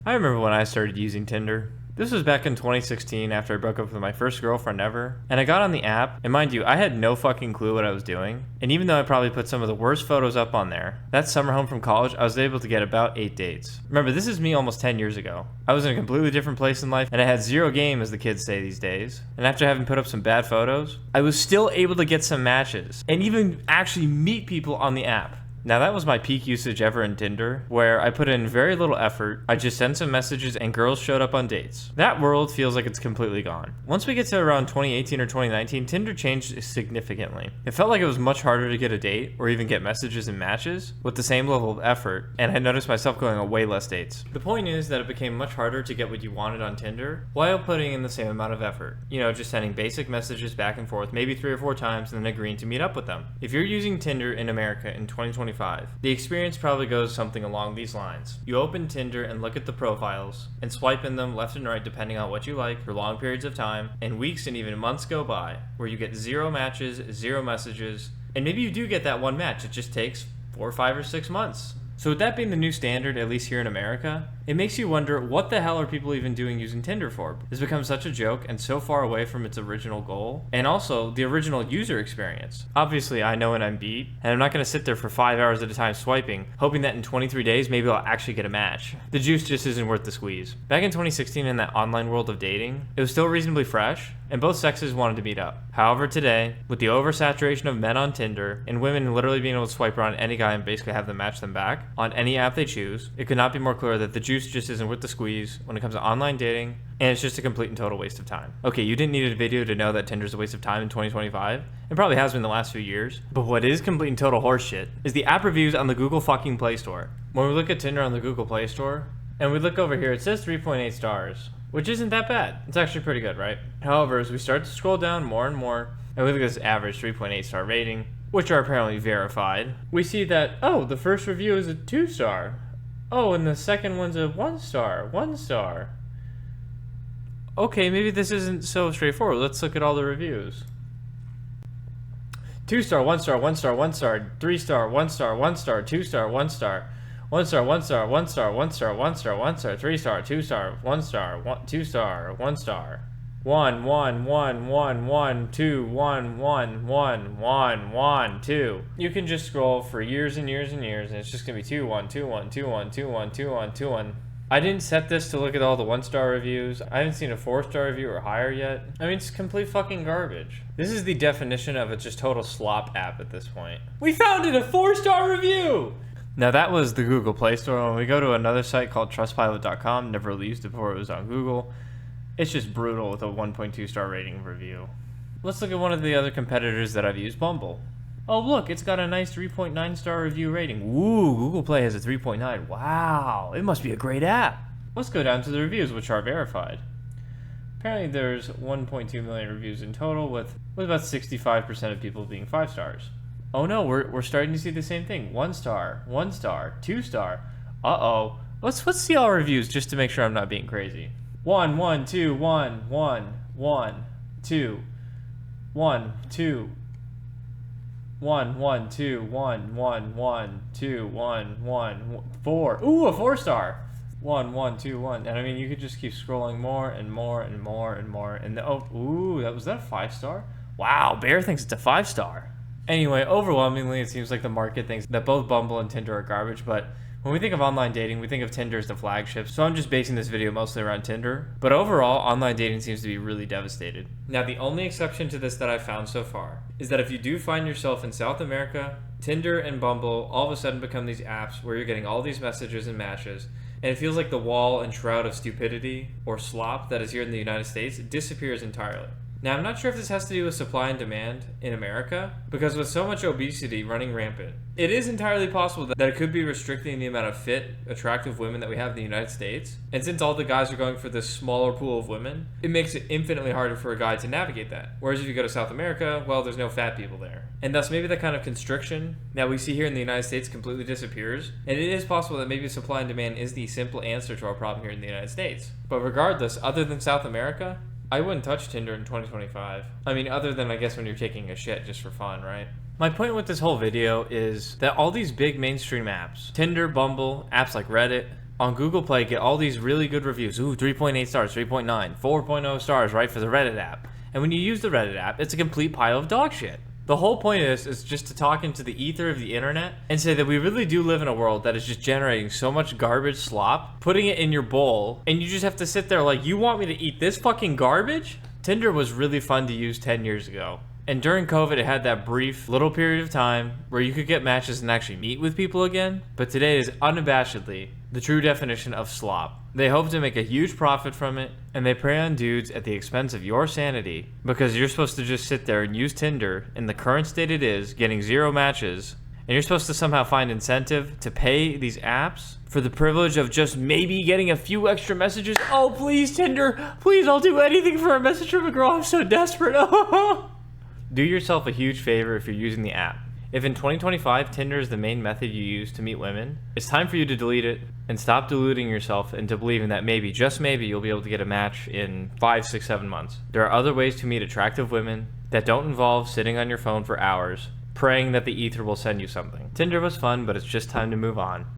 I remember when I started using Tinder. This was back in 2016 after I broke up with my first girlfriend ever. And I got on the app, and mind you, I had no fucking clue what I was doing. And even though I probably put some of the worst photos up on there, that summer home from college, I was able to get about 8 dates. Remember, this is me almost 10 years ago. I was in a completely different place in life, and I had zero game, as the kids say these days. And after having put up some bad photos, I was still able to get some matches, and even actually meet people on the app. Now that was my peak usage ever in Tinder, where I put in very little effort, I just sent some messages and girls showed up on dates. That world feels like it's completely gone. Once we get to around 2018 or 2019, Tinder changed significantly. It felt like it was much harder to get a date or even get messages and matches with the same level of effort, and I noticed myself going on way less dates. The point is that it became much harder to get what you wanted on Tinder while putting in the same amount of effort. You know, just sending basic messages back and forth, maybe 3 or 4 times, and then agreeing to meet up with them. If you're using Tinder in America in 2020, the experience probably goes something along these lines. You open Tinder and look at the profiles and swipe in them left and right depending on what you like for long periods of time, and weeks and even months go by where you get 0 matches, 0 messages, and maybe you do get that one match. It just takes 4, 5, or 6 months. So with that being the new standard, at least here in America, it makes you wonder, what the hell are people even doing using Tinder for? It's become such a joke and so far away from its original goal, and also the original user experience. Obviously, I know when I'm beat, and I'm not going to sit there for 5 hours at a time swiping, hoping that in 23 days maybe I'll actually get a match. The juice just isn't worth the squeeze. Back in 2016, in that online world of dating, it was still reasonably fresh, and both sexes wanted to meet up. However, today, with the oversaturation of men on Tinder, and women literally being able to swipe around any guy and basically have them match them back on any app they choose, it could not be more clear that the juice just isn't worth the squeeze when it comes to online dating, and it's just a complete and total waste of time. Okay, you didn't need a video to know that Tinder's a waste of time in 2025. It probably has been the last few years. But what is complete and total horseshit is the app reviews on the Google fucking Play Store. When we look at Tinder on the Google Play Store, and we look over here, it says 3.8 stars, which isn't that bad. It's actually pretty good, right? However, as we start to scroll down more and more, and we look at this average 3.8 star rating, which are apparently verified, we see that, oh, the first review is a 2 star. Oh, and the second one's a 1 star, 1 star. Okay, maybe this isn't so straightforward. Let's look at all the reviews. 2 star, 1 star, 1 star, 1 star, 3 star, 1 star, 1 star, 2 star, 1 star. 1 star, 1 star, 1 star, 1 star, 1 star, 1 star, 3 star, 2 star, 1 star, 2 star, 1 star. 1 1 1 1 1 2 1 1 1 1 1 2. You can just scroll for years and years and years, and it's just gonna be 2 1 2 1 2 1 2 1 2 1 2 1. I didn't set this to look at all the 1-star reviews. I haven't seen a 4-star review or higher yet. I mean, it's complete fucking garbage. This is the definition of a just total slop app at this point. We found it, a 4-star review! Now that was the Google Play Store. When we go to another site called trustpilot.com, never really used it before it was on Google, it's just brutal with a 1.2 star rating review. Let's look at one of the other competitors that I've used, Bumble. Oh look, it's got a nice 3.9 star review rating. Ooh, Google Play has a 3.9. Wow, it must be a great app. Let's go down to the reviews, which are verified. Apparently there's 1.2 million reviews in total, with about 65% of people being 5 stars. Oh no, we're starting to see the same thing. 1 star, 1 star, 2 star. Uh-oh. Let's see all reviews just to make sure I'm not being crazy. 1 1 2 1 1 1 2 1 2 1 1 2 1 1 1 2 1 1 4. Ooh, a 4 star. 1 1 2 1. And I mean, you could just keep scrolling more and more and more and more. And ooh, was that a 5 star? Wow, Bear thinks it's a 5 star. Anyway, overwhelmingly, it seems like the market thinks that both Bumble and Tinder are garbage, but when we think of online dating, we think of Tinder as the flagship, so I'm just basing this video mostly around Tinder. But overall, online dating seems to be really devastated. Now, the only exception to this that I've found so far is that if you do find yourself in South America, Tinder and Bumble all of a sudden become these apps where you're getting all these messages and matches, and it feels like the wall and shroud of stupidity, or slop, that is here in the United States disappears entirely. Now, I'm not sure if this has to do with supply and demand in America, because with so much obesity running rampant, it is entirely possible that it could be restricting the amount of fit, attractive women that we have in the United States. And since all the guys are going for this smaller pool of women, it makes it infinitely harder for a guy to navigate that. Whereas if you go to South America, well, there's no fat people there. And thus maybe that kind of constriction that we see here in the United States completely disappears. And it is possible that maybe supply and demand is the simple answer to our problem here in the United States. But regardless, other than South America, I wouldn't touch Tinder in 2025. I mean, other than I guess when you're taking a shit just for fun, right? My point with this whole video is that all these big mainstream apps, Tinder, Bumble, apps like Reddit, on Google Play get all these really good reviews. Ooh, 3.8 stars, 3.9, 4.0 stars, right, for the Reddit app. And when you use the Reddit app, it's a complete pile of dog shit. The whole point of this is just to talk into the ether of the internet and say that we really do live in a world that is just generating so much garbage slop, putting it in your bowl, and you just have to sit there like, you want me to eat this fucking garbage? Tinder was really fun to use 10 years ago. And during COVID, it had that brief little period of time where you could get matches and actually meet with people again. But today is unabashedly the true definition of slop. They hope to make a huge profit from it, and they prey on dudes at the expense of your sanity because you're supposed to just sit there and use Tinder in the current state it is, getting 0 matches, and you're supposed to somehow find incentive to pay these apps for the privilege of just maybe getting a few extra messages. Oh, please, Tinder, please, I'll do anything for a message from a girl. I'm so desperate. Do yourself a huge favor if you're using the app. If in 2025 Tinder is the main method you use to meet women, it's time for you to delete it and stop deluding yourself into believing that maybe, just maybe, you'll be able to get a match in 5, 6, 7 months. There are other ways to meet attractive women that don't involve sitting on your phone for hours, praying that the ether will send you something. Tinder was fun, but it's just time to move on.